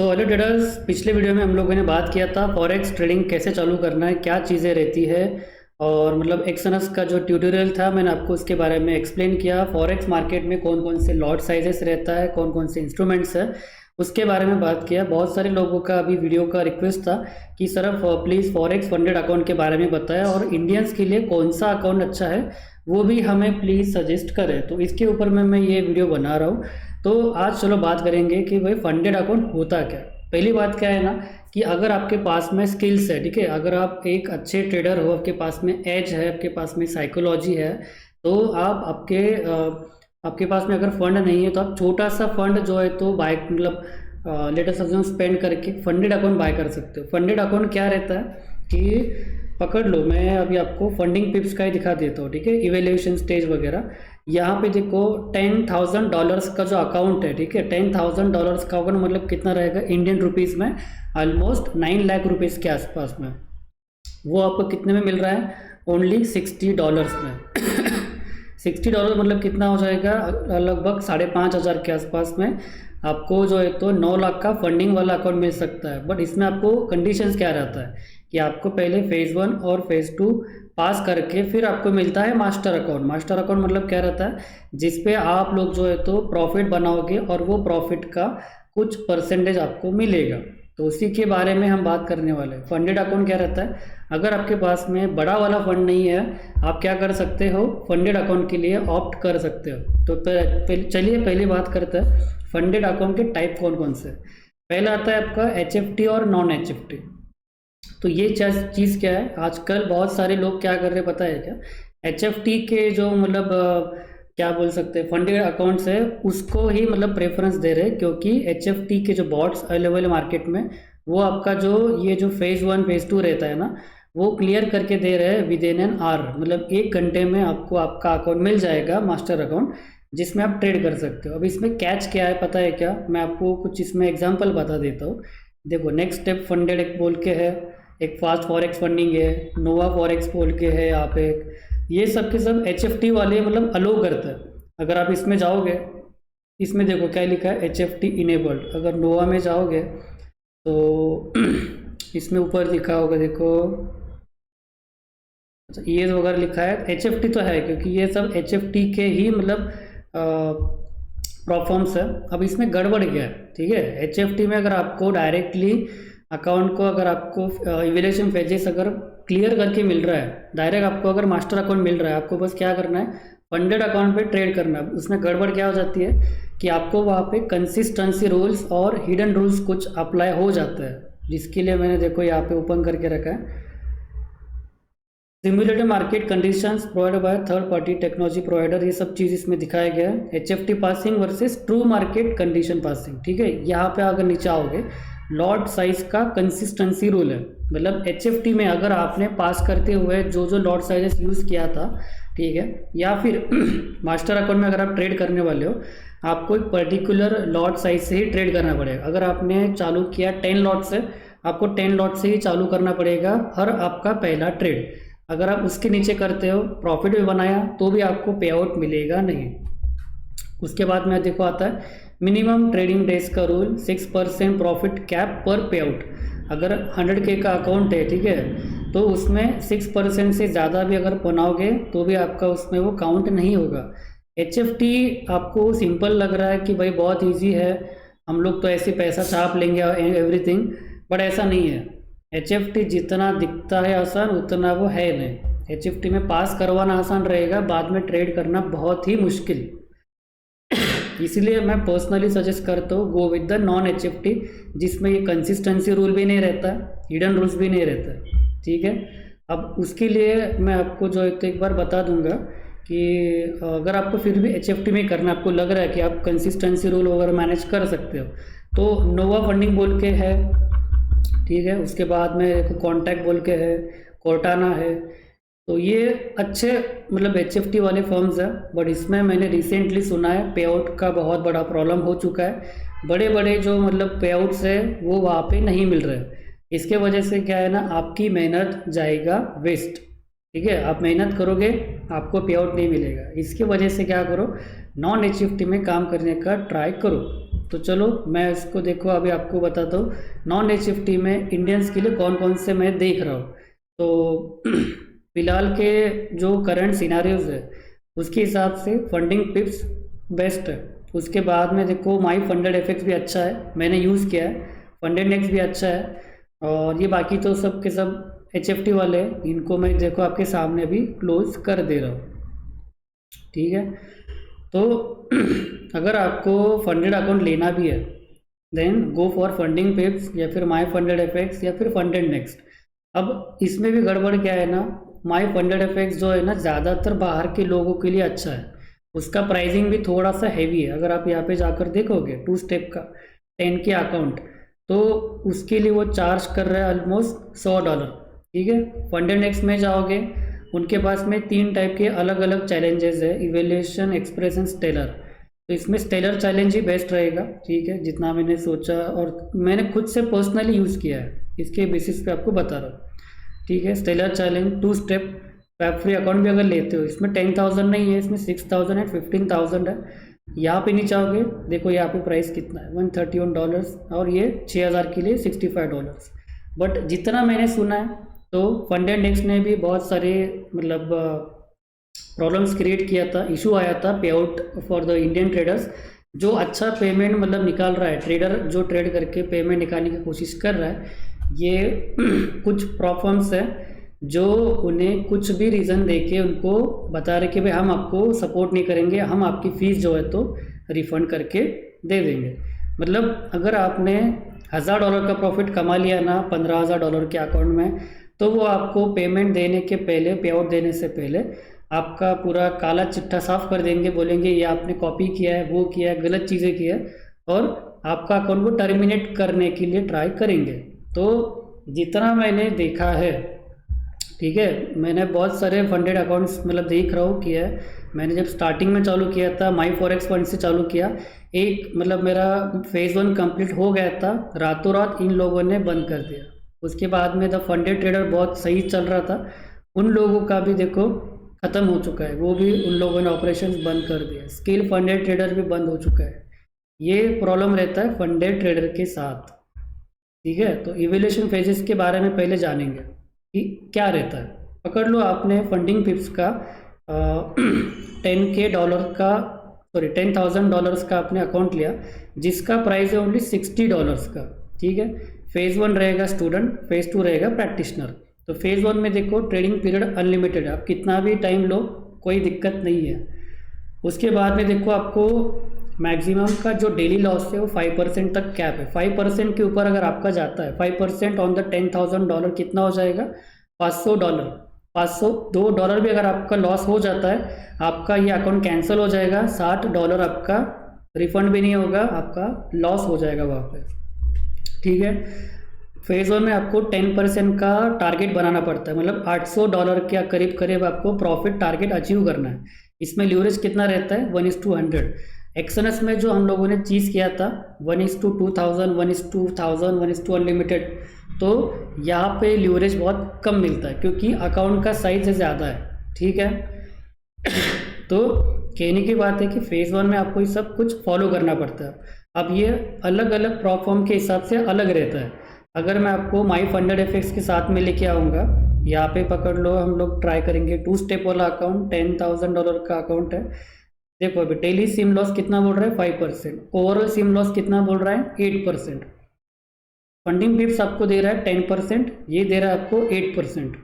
So hello traders, पिछले video में हम लोगों ने बात किया था फॉरेक्स ट्रेडिंग कैसे चालू करना है, क्या चीज़ें रहती है। और मतलब एक्सनस का जो ट्यूटोरियल था मैंने आपको उसके बारे में एक्सप्लेन किया। फॉरेक्स मार्केट में कौन कौन से लॉट साइजेस रहता है, कौन कौन से इंस्ट्रूमेंट्स है, उसके बारे में बात किया। बहुत सारे लोगों का अभी वीडियो का रिक्वेस्ट था कि सर आप प्लीज़ फॉरेक्स फंडेड अकाउंट के बारे में बताएं और इंडियंस के लिए कौन सा अकाउंट अच्छा है वो भी हमें प्लीज़ सजेस्ट करें। तो इसके ऊपर मैं ये वीडियो बना रहा हूँ। तो आज चलो बात करेंगे कि भाई फंडेड अकाउंट होता क्या। पहली बात क्या है ना कि अगर आपके पास में स्किल्स है, ठीक है, अगर आप एक अच्छे ट्रेडर हो, आपके पास में एज है, आपके पास में साइकोलॉजी है, तो आप आपके पास में अगर फंड नहीं है तो आप छोटा सा फंड जो है तो बाय मतलब लेटर सब्जेक्ट स्पेंड करके फंडेड अकाउंट बाय कर सकते हो। फंडेड अकाउंट क्या रहता है कि पकड़ लो, मैं अभी आपको फंडिंग पिप्स का ही दिखा देता हूँ, ठीक है, इवेल्यूएशन स्टेज वगैरह। यहाँ पे देखो $10,000 का जो अकाउंट है, ठीक है, $10,000 का अकाउंट मतलब कितना रहेगा इंडियन रुपीज़ में, ऑलमोस्ट 9 लाख रुपीज़ के आसपास में। वो आपको कितने में मिल रहा है? ओनली $60 में। $60 मतलब कितना हो जाएगा? लगभग 5,500 के आसपास में आपको जो है तो 9 लाख का फंडिंग वाला अकाउंट मिल सकता है। बट इसमें आपको कंडीशंस क्या रहता है कि आपको पहले फेज़ 1 और फेज़ 2 पास करके फिर आपको मिलता है मास्टर अकाउंट। मास्टर अकाउंट मतलब क्या रहता है? जिस पे आप लोग जो है तो प्रॉफिट बनाओगे और वो प्रॉफिट का कुछ परसेंटेज आपको मिलेगा। तो उसी के बारे में हम बात करने वाले हैं। फंडेड अकाउंट क्या रहता है? अगर आपके पास में बड़ा वाला फंड नहीं है, आप क्या कर सकते हो? फंडेड अकाउंट के लिए ऑप्ट कर सकते हो। तो चलिए पहली बात करते हैं फंडेड अकाउंट के टाइप कौन कौन से। पहला आता है आपका HFT और नॉन HFT। तो ये चीज़ क्या है, आजकल बहुत सारे लोग क्या कर रहे हैं पता है क्या? HFT के जो मतलब क्या बोल सकते हैं फंडेड अकाउंट्स है उसको ही मतलब प्रेफरेंस दे रहे हैं, क्योंकि HFT के जो बॉट्स अवेलेबल है मार्केट में वो आपका जो ये जो फेज़ 1 फेज़ 2 रहता है ना वो क्लियर करके दे रहे हैं विद इन एन आवर। मतलब 1 घंटे में आपको आपका अकाउंट मिल जाएगा, मास्टर अकाउंट, जिसमें आप ट्रेड कर सकते हो। अब इसमें कैच क्या है पता है क्या? मैं आपको कुछ इसमें एग्जांपल बता देता हूँ। देखो, नेक्स्ट स्टेप फंडेड एक बोल के है, एक फास्ट फॉरेक्स फंडिंग है, नोवा फॉरेक्स बोल के है, आप एक ये सब के सब HFT वाले मतलब अलो करता है। अगर आप इसमें जाओगे, इसमें देखो क्या लिखा है, HFT इनेबल्ड। अगर नोवा में जाओगे तो इसमें ऊपर लिखा होगा, देखो, अच्छा ये वगैरह लिखा है। HFT तो है क्योंकि ये सब HFT के ही मतलब प्रोफॉर्म्स है। अब इसमें गड़बड़ क्या है, ठीक है? HFT में अगर आपको डायरेक्टली अकाउंट को अगर आपको इवेल्यूएशन फेजेस अगर क्लियर करके मिल रहा है, डायरेक्ट आपको अगर मास्टर अकाउंट मिल रहा है, आपको बस क्या करना है, फंडेड अकाउंट पे ट्रेड करना है। उसमें गड़बड़ क्या हो जाती है कि आपको वहाँ पे कंसिस्टेंसी रूल्स और हिडन रूल्स कुछ अप्लाई हो जाता है, जिसके लिए मैंने देखो यहाँ पे ओपन करके रखा है। Simulated market conditions provided by third party technology provider, ये सब चीज़ इसमें दिखाया गया है। HFT passing versus true market condition passing, ठीक है। यहाँ पे अगर नीचे आओगे, लॉट साइज का कंसिस्टेंसी रूल है। मतलब HFT में अगर आपने पास करते हुए जो जो लॉट साइजेस यूज़ किया था, ठीक है, या फिर मास्टर अकाउंट में अगर आप ट्रेड करने वाले हो, आपको एक पर्टिकुलर लॉट साइज से ही ट्रेड करना पड़ेगा। अगर आपने चालू किया 10 लॉट से, आपको 10 लॉट से ही चालू करना पड़ेगा हर आपका पहला ट्रेड। अगर आप उसके नीचे करते हो, प्रॉफिट भी बनाया, तो भी आपको पे आउट मिलेगा नहीं। उसके बाद में देखो आता है मिनिमम ट्रेडिंग डेज का रूल, 6% प्रॉफिट कैप पर पे आउट। अगर 100K का अकाउंट है, ठीक है, तो उसमें 6% से ज़्यादा भी अगर बनाओगे तो भी आपका उसमें वो काउंट नहीं होगा। HFT आपको सिंपल लग रहा है कि भाई बहुत ईजी है, हम लोग तो ऐसे पैसा छाप लेंगे एवरीथिंग, बट ऐसा नहीं है। HFT जितना दिखता है आसान उतना वो है नहीं। HFT में पास करवाना आसान रहेगा, बाद में ट्रेड करना बहुत ही मुश्किल। इसलिए मैं पर्सनली सजेस्ट करता हूँ go with the non HFT, जिसमें ये कंसिस्टेंसी रूल भी नहीं रहता, हिडन रूल्स भी नहीं रहता, ठीक है। अब उसके लिए मैं आपको जो है तो एक बार बता दूंगा कि अगर आपको फिर भी HFT में करना, आपको लग रहा है कि आप कंसिस्टेंसी रूल वगैरह मैनेज कर सकते हो, तो नोवा फंडिंग बोल के है, ठीक है। उसके बाद में कॉन्टैक्ट बोल के है, कोर्टाना है। तो ये अच्छे मतलब HFT वाले फर्म्स हैं, बट इसमें मैंने रिसेंटली सुना है पे आउट का बहुत बड़ा प्रॉब्लम हो चुका है। बड़े बड़े जो मतलब पे आउट्स है वो वहाँ पे नहीं मिल रहे। इसके वजह से क्या है ना, आपकी मेहनत जाएगा वेस्ट, ठीक है। आप मेहनत करोगे, आपको पे आउट नहीं मिलेगा। इसकी वजह से क्या करो, नॉन HFT में काम करने का ट्राई करो। तो चलो मैं इसको देखो अभी आपको बताता हूँ नॉन एच एफ टी में इंडियंस के लिए कौन कौन से मैं देख रहा हूँ। तो फिलहाल के जो करंट सिनारियोज है उसके हिसाब से फंडिंग पिप्स बेस्ट है। उसके बाद में देखो माई फंडेड एफएक्स भी अच्छा है, मैंने यूज़ किया है। फंडेड नेक्स्ट भी अच्छा है। और ये बाकी तो सब के सब एच एफ टी वाले हैं, इनको मैं देखो आपके सामने अभी क्लोज कर दे रहा हूँ। ठीक है, तो अगर आपको फंडेड अकाउंट लेना भी है then go for funding pips या फिर माई फंडेड एफएक्स या फिर फंडेड नेक्स्ट। अब इसमें भी गड़बड़ क्या है ना, माई फंडेड एफएक्स जो है ना ज़्यादातर बाहर के लोगों के लिए अच्छा है। उसका प्राइसिंग भी थोड़ा सा हैवी है। अगर आप यहाँ पे जाकर देखोगे 2 स्टेप का 10K अकाउंट, तो उसके लिए वो चार्ज कर रहा है ऑलमोस्ट $100। ठीक है, फंडेड नेक्स्ट में जाओगे उनके पास में 3 टाइप के अलग अलग चैलेंजेस है, इवेल्यूएशन, एक्सप्रेशन, स्टेलर। तो इसमें स्टेलर चैलेंज ही बेस्ट रहेगा। ठीक है, जितना मैंने सोचा और मैंने खुद से पर्सनली यूज़ किया है, इसके बेसिस पे आपको बता रहा हूँ। ठीक है, स्टेलर चैलेंज 2 स्टेप पैप फ्री अकाउंट भी अगर लेते हो, इसमें 10,000 नहीं है, इसमें 6,000 है, 15,000 है। यहाँ पे नीचे आओगे देखो यहाँ पे प्राइस कितना है $131 और ये 6,000 के लिए $65। बट जितना मैंने सुना है तो फंडेड नेक्स्ट ने भी बहुत सारे मतलब प्रॉब्लम्स क्रिएट किया था, इशू आया था पे out for the Indian traders. जो अच्छा पेमेंट मतलब निकाल रहा है, ट्रेडर जो ट्रेड करके पेमेंट निकालने की कोशिश कर रहा है, ये कुछ प्रॉब्लम्स है जो उन्हें कुछ भी रीज़न देके उनको बता रहे कि भाई हम आपको सपोर्ट नहीं करेंगे, हम आपकी फ़ीस जो है तो रिफ़ंड करके दे देंगे। मतलब अगर आपने $1,000 का प्रॉफिट कमा लिया ना $15,000 के अकाउंट में, तो वो आपको पेमेंट देने के पहले, पे आउट देने से पहले आपका पूरा काला चिट्ठा साफ कर देंगे, बोलेंगे ये आपने कॉपी किया है, वो किया है, गलत चीज़ें की है, और आपका अकाउंट को टर्मिनेट करने के लिए ट्राई करेंगे। तो जितना मैंने देखा है, ठीक है, मैंने बहुत सारे फंडेड अकाउंट्स मतलब देख रहा हूँ किया है। मैंने जब स्टार्टिंग में चालू किया था माई फॉरेक्स फंड से चालू किया, एक मतलब मेरा फेज़ 1 कंप्लीट हो गया था, रातों रात इन लोगों ने बंद कर दिया। उसके बाद में द फंडेड ट्रेडर बहुत सही चल रहा था, उन लोगों का भी देखो ख़त्म हो चुका है, वो भी उन लोगों ने ऑपरेशंस बंद कर दिया। स्किल फंडेड ट्रेडर भी बंद हो चुका है। ये प्रॉब्लम रहता है फंडेड ट्रेडर के साथ। ठीक है, तो इवैल्यूएशन फेजेस के बारे में पहले जानेंगे कि क्या रहता है। पकड़ लो आपने फंडिंग पिप्स का $10,000 का आपने अकाउंट लिया, जिसका प्राइस है ओनली $60 का। ठीक है, फेज़ 1 रहेगा स्टूडेंट, फेज़ 2 रहेगा प्रैक्टिशनर। तो फेज़ 1 में देखो ट्रेडिंग पीरियड अनलिमिटेड है, आप कितना भी टाइम लो कोई दिक्कत नहीं है। उसके बाद में देखो आपको मैक्सिमम का जो डेली लॉस है वो 5% तक कैप है। 5% के ऊपर अगर आपका जाता है, 5% ऑन द $10,000 कितना हो जाएगा, $500। $502 भी अगर आपका लॉस हो जाता है, आपका ये अकाउंट कैंसिल हो जाएगा, $60 आपका रिफंड भी नहीं होगा, आपका लॉस हो जाएगा वहाँ पे। ठीक है, फेज़ 1 में आपको 10% का टारगेट बनाना पड़ता है, मतलब $800 के करीब करीब आपको प्रॉफिट टारगेट अचीव करना है। इसमें लीवरेज कितना रहता है, 1:100। एक्सएनएस में जो हम लोगों ने चीज़ किया था 1:2000, 1:1000, 1:अनलिमिटेड, तो यहाँ पे लीवरेज बहुत कम मिलता है क्योंकि अकाउंट का साइज ज़्यादा है। ठीक है, तो कहने की बात है कि फेज़ 1 में आपको ये सब कुछ फॉलो करना पड़ता है। अब ये अलग अलग प्लेटफॉर्म के हिसाब से अलग रहता है। अगर मैं आपको माई फंडेड एफएक्स के साथ में लेके आऊँगा, यहाँ पे पकड़ लो, हम लोग ट्राई करेंगे 2 स्टेप वाला अकाउंट, $10,000 का अकाउंट है। देखो अभी डेली सिम लॉस कितना बोल रहा है, 5%। ओवरऑल सिम लॉस कितना बोल रहा है, 8%। फंडिंग पिप्स आपको दे रहा है 10%, ये दे रहा है आपको 8%।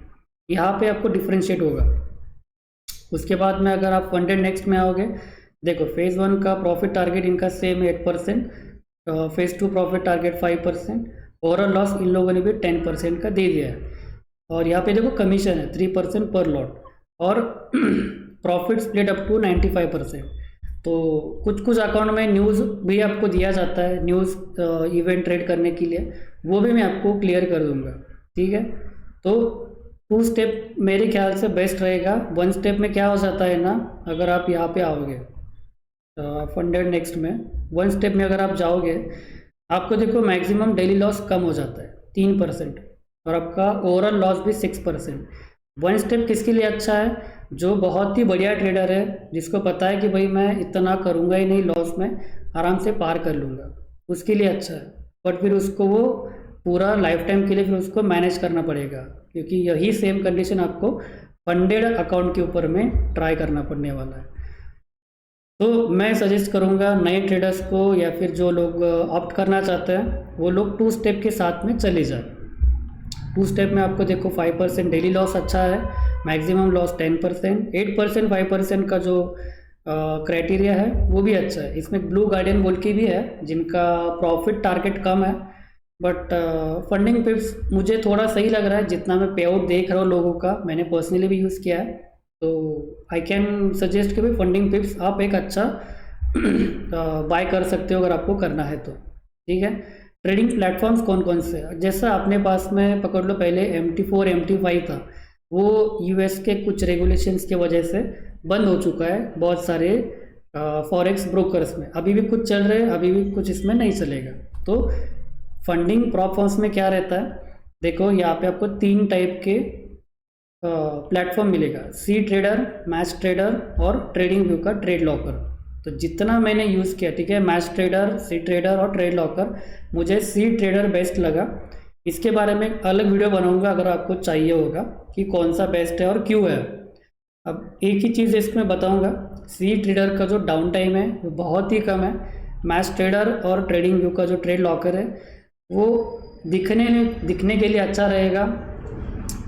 यहाँ पे आपको डिफ्रेंशिएट होगा। उसके बाद में अगर आप फंडेड नेक्स्ट में आओगे, देखो फेज़ 1 का प्रॉफिट टारगेट इनका सेम है 8%, phase 2 profit target 5%, overall loss in लोगों ने भी 10% का दे दिया है। और यहाँ पे देखो कमीशन है 3% पर लॉट, और प्रॉफिट स्प्लिट अप टू 95%। तो कुछ कुछ अकाउंट में न्यूज़ भी आपको दिया जाता है, न्यूज़ इवेंट ट्रेड करने के लिए, वो भी मैं आपको क्लियर कर दूंगा। ठीक है, तो 2 स्टेप मेरे ख्याल से बेस्ट रहेगा। 1 स्टेप में क्या हो जाता है ना, अगर आप यहाँ पे आओगे फंडेड नेक्स्ट में, 1 स्टेप में अगर आप जाओगे, आपको देखो मैक्सिमम डेली लॉस कम हो जाता है 3%, और आपका ओवरऑल लॉस भी 6%। 1 स्टेप किसके लिए अच्छा है, जो बहुत ही बढ़िया ट्रेडर है, जिसको पता है कि भाई मैं इतना करूँगा ही नहीं लॉस में, आराम से पार कर लूँगा, उसके लिए अच्छा है। बट फिर उसको वो पूरा लाइफ टाइम के लिए फिर उसको मैनेज करना पड़ेगा, क्योंकि यही सेम कंडीशन आपको फंडेड अकाउंट के ऊपर में ट्राई करना पड़ने वाला है। तो मैं सजेस्ट करूँगा नए ट्रेडर्स को या फिर जो लोग ऑप्ट करना चाहते हैं वो लोग 2 स्टेप के साथ में चले जाए। 2 स्टेप में आपको देखो 5% डेली लॉस अच्छा है, मैक्सिमम लॉस 10%, 8% 5% का जो क्राइटेरिया है वो भी अच्छा है। इसमें ब्लू गार्डियन बोल के भी है जिनका प्रॉफिट टारगेट कम है, बट फंडिंग पिप्स मुझे थोड़ा सही लग रहा है। जितना मैं पे आउट देख रहा हूँ लोगों का, मैंने पर्सनली भी यूज़ किया है, तो आई कैन सजेस्ट कि भाई फंडिंग पिप्स आप एक अच्छा बाय कर सकते हो अगर आपको करना है तो। ठीक है, ट्रेडिंग प्लेटफॉर्म्स कौन कौन से हैं? जैसा अपने पास में पकड़ लो, पहले MT4 MT5 था, वो यूएस के कुछ रेगुलेशंस की वजह से बंद हो चुका है बहुत सारे फॉरेक्स ब्रोकर्स में। अभी भी कुछ चल रहे हैं, अभी भी कुछ इसमें नहीं चलेगा। तो फंडिंग प्रॉप फर्म्स में क्या रहता है, देखो यहाँ पे आपको 3 टाइप के प्लेटफॉर्म मिलेगा, सी ट्रेडर, मैच ट्रेडर और ट्रेडिंग व्यू का ट्रेड लॉकर। तो जितना मैंने यूज़ किया, ठीक है, मैच ट्रेडर, सी ट्रेडर और ट्रेड लॉकर, मुझे सी ट्रेडर बेस्ट लगा। इसके बारे में एक अलग वीडियो बनाऊंगा अगर आपको चाहिए होगा कि कौन सा बेस्ट है और क्यों है। अब एक ही चीज़ इसमें बताऊंगा, सी ट्रेडर का जो डाउन टाइम है वो बहुत ही कम है। मैच ट्रेडर और ट्रेडिंग व्यू का जो ट्रेड लॉकर है वो दिखने के लिए अच्छा रहेगा,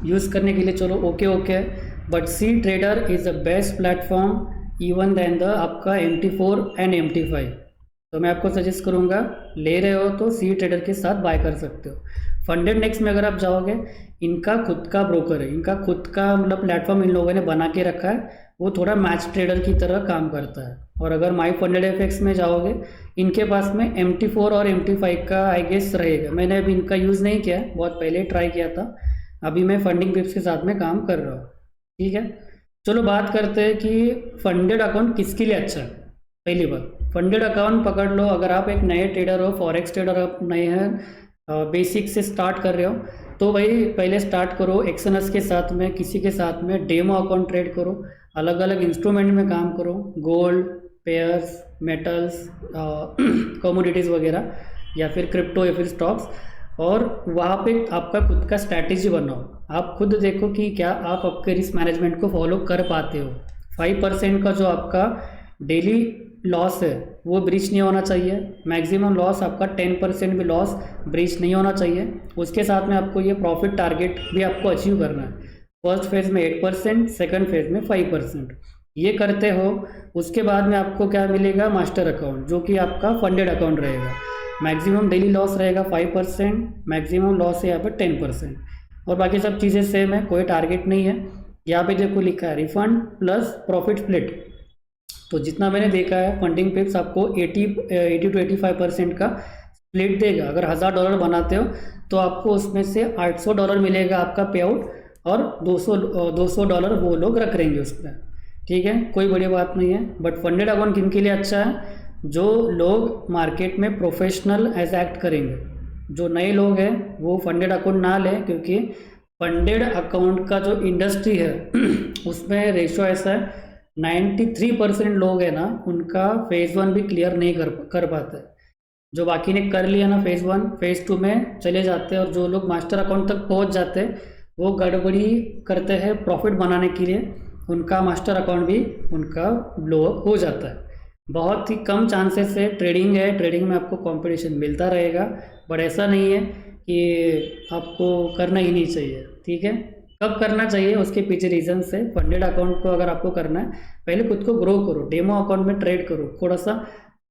यूज़ करने के लिए चलो okay, but cTrader is the best platform even then the आपका MT4 एंड MT5। तो मैं आपको सजेस्ट करूँगा, ले रहे हो तो सी ट्रेडर के साथ बाय कर सकते हो। फंडेड नेक्स्ट में अगर आप जाओगे, इनका खुद का ब्रोकर है, इनका खुद का मतलब प्लेटफॉर्म इन लोगों ने बना के रखा है, वो थोड़ा मैच ट्रेडर की तरह काम करता है। और अगर माई फंडेड FX में जाओगे, इनके पास में MT4 और MT5 का आई गेस रहेगा। मैंने अभी इनका यूज़ नहीं किया, बहुत पहले ट्राई किया था, अभी मैं फंडिंग पिप्स के साथ में काम कर रहा हूँ। ठीक है, चलो बात करते हैं कि फंडेड अकाउंट किसके लिए अच्छा है। पहली बात, फंडेड अकाउंट पकड़ लो, अगर आप एक नए ट्रेडर हो, फॉरेक्स ट्रेडर आप नए हैं, बेसिक से स्टार्ट कर रहे हो, तो भाई पहले स्टार्ट करो एक्सएनएस के साथ में, किसी के साथ में डेमो अकाउंट ट्रेड करो, अलग अलग इंस्ट्रूमेंट में काम करो, गोल्ड, पेयर्स, मेटल्स, कमोडिटीज़ वगैरह, या फिर क्रिप्टो या फिर स्टॉक्स, और वहाँ पे आपका खुद का स्ट्रैटेजी बनाओ। आप खुद देखो कि क्या आप आपके रिस्क मैनेजमेंट को फॉलो कर पाते हो। 5% का जो आपका डेली लॉस है वो ब्रीच नहीं होना चाहिए, मैक्सिमम लॉस आपका 10% भी लॉस ब्रीच नहीं होना चाहिए। उसके साथ में आपको ये प्रॉफिट टारगेट भी आपको अचीव करना है। फर्स्ट फेज़ में 8%, सेकंड फेज़ में 5%, ये करते हो। उसके बाद में आपको क्या मिलेगा, मास्टर अकाउंट, जो कि आपका फंडेड अकाउंट रहेगा। मैक्सिमम डेली लॉस रहेगा 5%, मैक्सिमम लॉस है यहाँ पर 10%, और बाकी सब चीज़ें सेम है, कोई टारगेट नहीं है। यहाँ पे देखो लिखा है रिफंड प्लस प्रॉफिट स्प्लिट। तो जितना मैंने देखा है, फंडिंग पिप्स आपको 80 to 85% का स्प्लिट देगा। अगर $1000 बनाते हो तो आपको उसमें से $800 मिलेगा आपका पे आउट, और $200 वो लोग रख रहेंगे उसमें। ठीक है, कोई बड़ी बात नहीं है। बट फंडेड अकाउंट किन के लिए अच्छा है, जो लोग मार्केट में प्रोफेशनल एज एक्ट करेंगे। जो नए लोग हैं वो फंडेड अकाउंट ना लें, क्योंकि फंडेड अकाउंट का जो इंडस्ट्री है उसमें रेशो ऐसा है, 93% लोग हैं ना, उनका फेज़ 1 भी क्लियर नहीं कर पाते। जो बाकी ने कर लिया ना फेज़ 1, फेज़ 2 में चले जाते हैं, और जो लोग मास्टर अकाउंट तक पहुंच जाते हैं वो गड़बड़ी करते हैं प्रॉफिट बनाने के लिए, उनका मास्टर अकाउंट भी उनका ब्लो अप हो जाता है। बहुत ही कम चांसेस है, ट्रेडिंग है, ट्रेडिंग में आपको कंपटीशन मिलता रहेगा, बट ऐसा नहीं है कि आपको करना ही नहीं चाहिए। ठीक है, कब करना चाहिए उसके पीछे रीजन है। फंडेड अकाउंट को अगर आपको करना है, पहले खुद को ग्रो करो, डेमो अकाउंट में ट्रेड करो, थोड़ा सा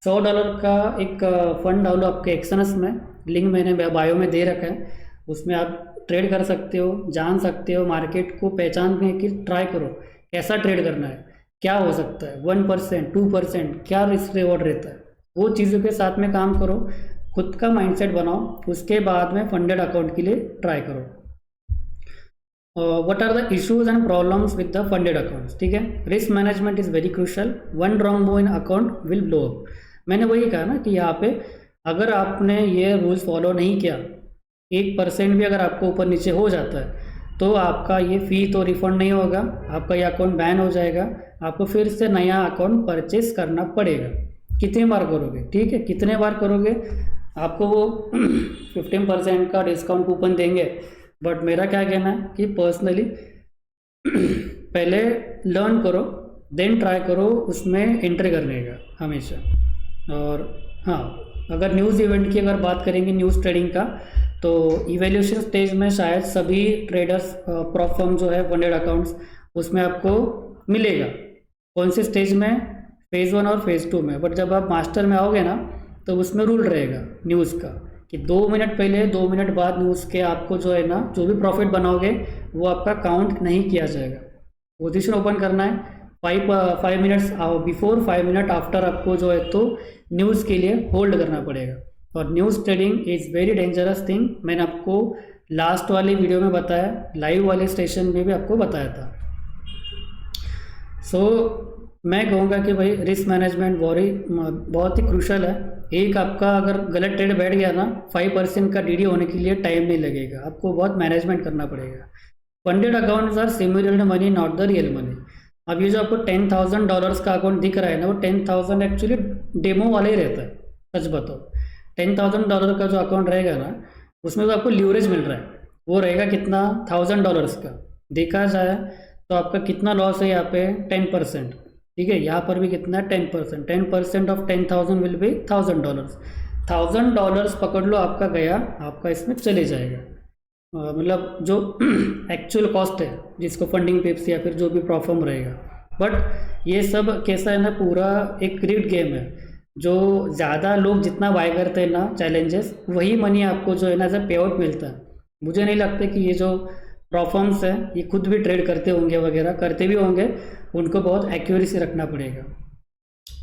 $100 का एक फंड डालो आपके एक्सएनएस में, लिंक मैंने बायो में दे रखा है, उसमें आप ट्रेड कर सकते हो, जान सकते हो, मार्केट को पहचानने की ट्राई करो, कैसा ट्रेड करना है, क्या हो सकता है, 1%, 2%, क्या रिस्क रिवॉर्ड रहता है, वो चीज़ों के साथ में काम करो, खुद का माइंडसेट बनाओ, उसके बाद में फंडेड अकाउंट के लिए ट्राई करो। what are the issues and problems with the funded accounts? ठीक है, risk management is very crucial, one wrong move in account will blow up. मैंने वही कहा ना कि यहाँ पे अगर आपने ये रूल्स फॉलो नहीं किया, 1% भी अगर आपको ऊपर नीचे हो जाता है तो आपका ये फ़ी तो रिफंड नहीं होगा, आपका ये अकाउंट बैन हो जाएगा, आपको फिर से नया अकाउंट परचेस करना पड़ेगा। कितनी बार करोगे, ठीक है, कितने बार करोगे, आपको वो 15% का डिस्काउंट कूपन देंगे। बट मेरा क्या कहना है कि पर्सनली पहले लर्न करो, देन ट्राई करो उसमें एंट्री करने का हमेशा। और हाँ, अगर न्यूज़ इवेंट की अगर बात करेंगे, न्यूज़ ट्रेडिंग का, तो इवैल्यूएशन स्टेज में शायद सभी ट्रेडर्स प्रॉप फर्म जो है फंडेड अकाउंट्स, उसमें आपको मिलेगा। कौन से स्टेज में, फेज़ 1 और फेज़ 2 में। बट जब आप मास्टर में आओगे ना, तो उसमें रूल रहेगा न्यूज़ का कि 2 मिनट पहले 2 मिनट बाद न्यूज़ के आपको जो है ना, जो भी प्रॉफिट बनाओगे वो आपका काउंट नहीं किया जाएगा। पोजीशन ओपन करना है 5 मिनट्स बिफोर, 5 मिनट आफ्टर आपको जो है तो न्यूज़ के लिए होल्ड करना पड़ेगा। और news trading is very dangerous thing. मैंने आपको लास्ट वाली वीडियो में बताया, लाइव वाले स्टेशन में भी आपको बताया था। सो मैं कहूँगा कि भाई रिस्क मैनेजमेंट बहुत ही क्रूशल है। एक आपका अगर गलत ट्रेड बैठ गया ना, 5% का डीडी होने के लिए टाइम नहीं लगेगा, आपको बहुत मैनेजमेंट करना पड़ेगा। Funded accounts are simulated money, not the real money. अब ये जो आपको $10,000 का अकाउंट दिख रहा है ना, वो 10,000 एक्चुअली डेमो वाला ही रहता है। सच बताओ, $10,000 का जो अकाउंट रहेगा ना, उसमें तो आपको लीवरेज मिल रहा है, वो रहेगा कितना, $1,000 का। देखा जाए तो आपका कितना लॉस है यहाँ पे, 10%, ठीक है। यहाँ पर भी कितना है, 10%। 10% ऑफ 10,000 विल बी $1,000। $1,000 पकड़ लो आपका गया, आपका इसमें चले जाएगा। मतलब जो एक्चुअल कॉस्ट है, जिसको फंडिंग पिप्स या फिर जो भी प्रॉफर्म रहेगा। बट ये सब कैसा है ना, पूरा एक रिग्ड गेम है। जो ज़्यादा लोग जितना बाय करते हैं ना चैलेंजेस, वही मनी आपको जो है ना एज ए पे आउट मिलता है। मुझे नहीं लगता कि ये जो प्रॉफर्म्स हैं ये खुद भी ट्रेड करते होंगे वगैरह, करते भी होंगे, उनको बहुत एक्यूरेसी रखना पड़ेगा।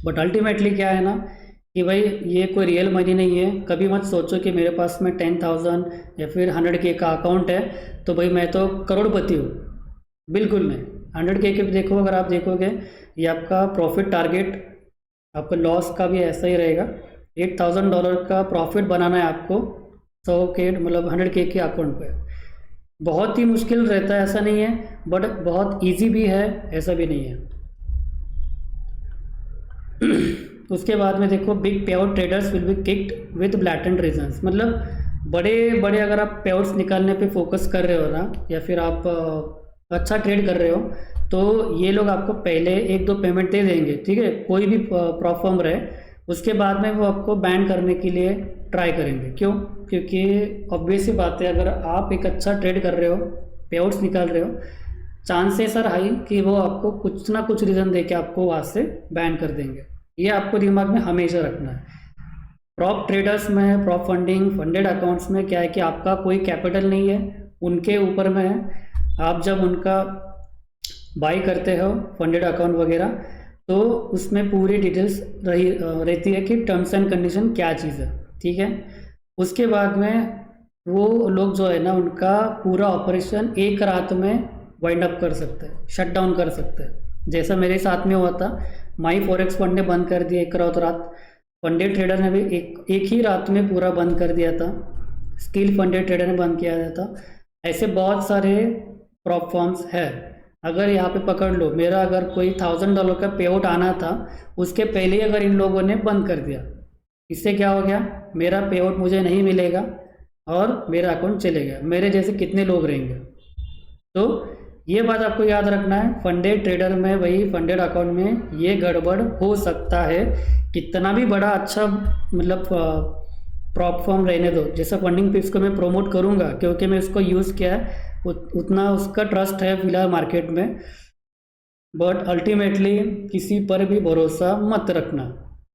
बट अल्टीमेटली क्या है ना कि भाई ये कोई रियल मनी नहीं है। कभी मत सोचो कि मेरे पास में 10,000 या फिर 100K का अकाउंट है तो भाई मैं तो करोड़पति हूँ। बिल्कुल नहीं। 100K के भी देखो, अगर आप देखोगे ये आपका प्रॉफिट टारगेट, आपका लॉस का भी ऐसा ही रहेगा। $8,000 का प्रॉफिट बनाना है आपको 100K मतलब 100K के अकाउंट पे। बहुत ही मुश्किल रहता है, ऐसा नहीं है, बट बहुत ईजी भी है, ऐसा भी नहीं है। उसके बाद में देखो, बिग पे out traders will be kicked with blatant reasons. मतलब बड़े बड़े अगर आप पे आउट्स निकालने पे फोकस कर रहे हो ना, या फिर आप अच्छा ट्रेड कर रहे हो, तो ये लोग आपको पहले 1-2 पेमेंट दे देंगे, ठीक है, कोई भी प्रॉप फर्म रहे। उसके बाद में वो आपको बैन करने के लिए ट्राई करेंगे। क्यों? क्योंकि ऑब्वियस ही बात है, अगर आप एक अच्छा ट्रेड कर रहे हो, पे आउट्स निकाल रहे हो, चांसेस आर हाई कि वो आपको कुछ ना कुछ रीज़न दे के आपको वहाँ से बैन कर देंगे। ये आपको दिमाग में हमेशा रखना है। प्रॉप ट्रेडर्स में, प्रॉप फंडिंग, फंडेड अकाउंट्स में क्या है कि आपका कोई कैपिटल नहीं है, उनके ऊपर में है। आप जब उनका बाई करते हो फंडेड अकाउंट वगैरह, तो उसमें पूरी डिटेल्स रहती है कि टर्म्स एंड कंडीशन क्या चीज़ है, ठीक है। उसके बाद में वो लोग जो है ना, उनका पूरा ऑपरेशन एक रात में वाइंड अप कर सकते हैं, शट डाउन कर सकते हैं। जैसा मेरे साथ में हुआ था, माई फॉरेक्स फंड ने बंद कर दिया एक रात। फंडेड ट्रेडर ने भी एक ही रात में पूरा बंद कर दिया था। स्किल फंडेड ट्रेडर ने बंद किया था। ऐसे बहुत सारे प्रॉप फॉर्म्स है। अगर यहाँ पे पकड़ लो, मेरा अगर कोई $1,000 का पे आउट आना था, उसके पहले ही अगर इन लोगों ने बंद कर दिया, इससे क्या हो गया, मेरा पे आउट मुझे नहीं मिलेगा और मेरा अकाउंट चलेगा। मेरे जैसे कितने लोग रहेंगे। तो ये बात आपको याद रखना है। फंडेड ट्रेडर में, वही फंडेड अकाउंट में ये गड़बड़ हो सकता है। कितना भी बड़ा अच्छा मतलब प्रॉप फॉर्म रहने दो, जैसा फंडिंग पिप्स को मैं प्रमोट करूँगा क्योंकि मैं उसको यूज़ किया है, उतना उसका ट्रस्ट है फिलहाल मार्केट में। बट अल्टीमेटली किसी पर भी भरोसा मत रखना।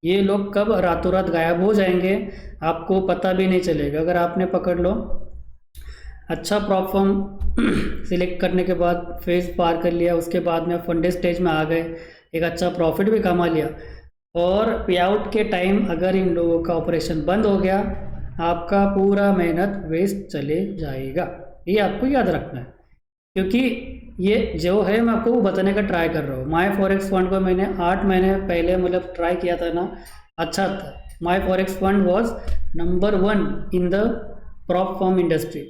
ये लोग कब रातों रात गायब हो जाएंगे आपको पता भी नहीं चलेगा। अगर आपने पकड़ लो, अच्छा प्रॉप फॉर्म सिलेक्ट करने के बाद फेज पार कर लिया, उसके बाद में फंडेड स्टेज में आ गए, एक अच्छा प्रॉफिट भी कमा लिया, और पे आउट के टाइम अगर इन लोगों का ऑपरेशन बंद हो गया, आपका पूरा मेहनत वेस्ट चले जाएगा। ये आपको याद रखना है। क्योंकि ये जो है मैं आपको वो बताने का ट्राई कर रहा हूँ। माई फॉरेक्स फंड को मैंने 8 महीने पहले मतलब ट्राई किया था ना, अच्छा था। My forex fund was number 1 in the prop firm industry.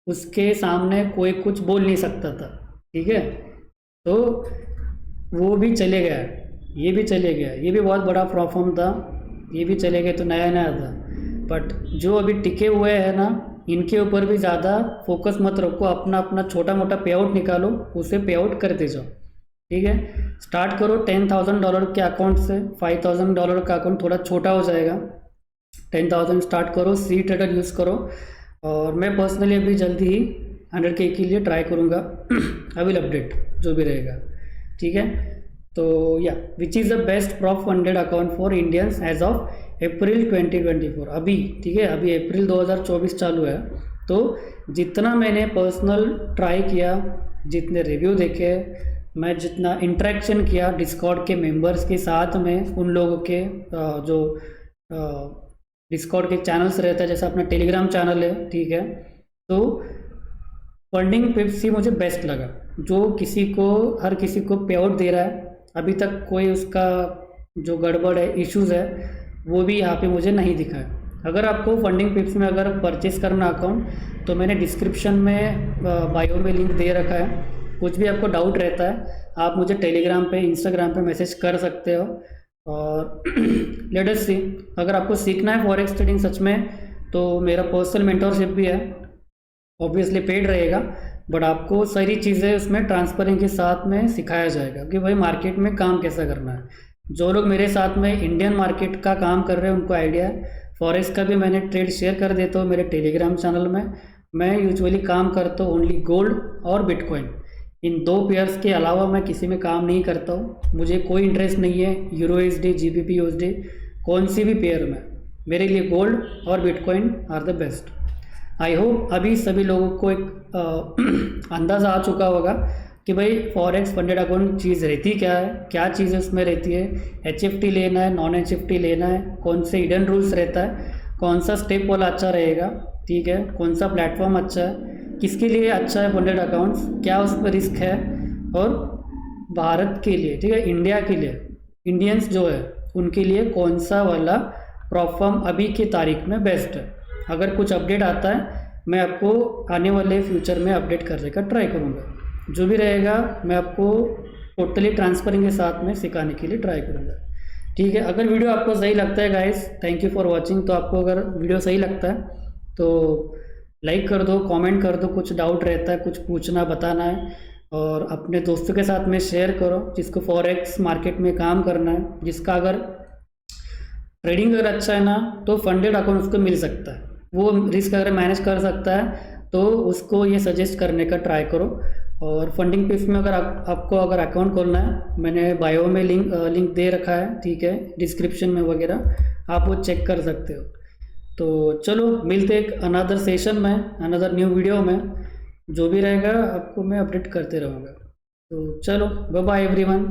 उसके सामने कोई कुछ बोल नहीं सकता था, ठीक है। तो वो भी चले गया, ये भी चले गया। ये भी बहुत बड़ा प्रॉप फॉर्म था, ये भी चले गए तो नया नया था। बट जो अभी टिके हुए हैं ना, इनके ऊपर भी ज़्यादा फोकस मत रखो, अपना अपना छोटा मोटा पे आउट निकालो, उसे पे आउट करते जाओ। ठीक है, स्टार्ट करो $10,000 के अकाउंट से। $5,000 का अकाउंट थोड़ा छोटा हो जाएगा, 10,000 स्टार्ट करो, सी ट्रेडर यूज़ करो। और मैं पर्सनली अभी जल्दी ही 100K के लिए ट्राई करूँगा। आई विल अपडेट जो भी रहेगा। ठीक है, तो या which is the best prop funded account for Indians as of April 2024 अभी। ठीक है, अभी अप्रैल 2024 चालू है। तो जितना मैंने पर्सनल ट्राई किया, जितने रिव्यू देखे, मैं जितना इंटरेक्शन किया डिस्कॉर्ड के मेंबर्स के साथ में, उन लोगों के जो डिस्कॉर्ड के चैनल्स रहता है, जैसे अपना टेलीग्राम चैनल है, ठीक है, तो फंडिंग पिप्स ही मुझे बेस्ट लगा। जो हर किसी को पे आउट दे रहा है, अभी तक कोई उसका जो गड़बड़ है, इश्यूज़ है, वो भी यहाँ पे मुझे नहीं दिखा है। अगर आपको फंडिंग पिप्स में अगर परचेस करना अकाउंट, तो मैंने डिस्क्रिप्शन में बायो में लिंक दे रखा है। कुछ भी आपको डाउट रहता है, आप मुझे टेलीग्राम पे, इंस्टाग्राम पे मैसेज कर सकते हो। और लेट अस सी, अगर आपको सीखना है फॉरेक्स ट्रेडिंग सच में, तो मेरा पर्सनल मेंटोरशिप भी है, ऑब्वियसली पेड रहेगा, बट आपको सारी चीज़ें उसमें ट्रांसपेरेंट के साथ में सिखाया जाएगा कि भाई मार्केट में काम कैसा करना है। जो लोग मेरे साथ में इंडियन मार्केट का काम कर रहे हैं उनको आइडिया है। फॉरेक्स का भी मैंने ट्रेड शेयर कर देता हूँ मेरे टेलीग्राम चैनल में। मैं यूजुअली काम करता हूँ ओनली गोल्ड और बिटकॉइन, इन दो पेयर्स के अलावा मैं किसी में काम नहीं करता हूँ। मुझे कोई इंटरेस्ट नहीं है यूरो USD, GBP USD, कौन सी भी पेयर में। मेरे लिए गोल्ड और bitcoin are the best. I hope अभी सभी लोगों को एक अंदाज़ा आ चुका होगा कि भाई फॉरेक्स फंडेड अकाउंट चीज़ रहती क्या है, क्या चीज़ उसमें रहती है, HFT लेना है, नॉन HFT लेना है, कौन से हिडन रूल्स रहता है, कौन सा स्टेप वाला अच्छा रहेगा, ठीक है, कौन सा प्लेटफॉर्म अच्छा है, किसके लिए अच्छा है फंडेड अकाउंट्स, क्या उस पर रिस्क है, और भारत के लिए, ठीक है, इंडिया के लिए, इंडियंस जो है उनके लिए कौन सा वाला प्लेटफॉर्म अभी की तारीख में बेस्ट है। अगर कुछ अपडेट आता है, मैं आपको आने वाले फ्यूचर में अपडेट करने का ट्राई करूँगा। जो भी रहेगा मैं आपको टोटली ट्रांसपेरेंट के साथ में सिखाने के लिए ट्राई करूँगा। ठीक है, अगर वीडियो आपको सही लगता है guys, thank you for watching. तो आपको अगर वीडियो सही लगता है तो लाइक कर दो, कमेंट कर दो, कुछ डाउट रहता है, कुछ पूछना बताना है, और अपने दोस्तों के साथ में शेयर करो जिसको फॉरेक्स मार्केट में काम करना है, जिसका अगर ट्रेडिंग अगर अच्छा है ना, तो फंडेड अकाउंट उसको मिल सकता है, वो रिस्क अगर मैनेज कर सकता है तो उसको ये सजेस्ट करने का ट्राई करो। और फंडिंग पिप्स में अगर आपको अगर अकाउंट खोलना है, मैंने बायो में लिंक दे रखा है, ठीक है, डिस्क्रिप्शन में वगैरह, आप वो चेक कर सकते हो। तो चलो मिलते एक अनदर सेशन में, अनदर न्यू वीडियो में, जो भी रहेगा आपको मैं अपडेट करते रहूँगा। तो चलो बाय बाय एवरीवन।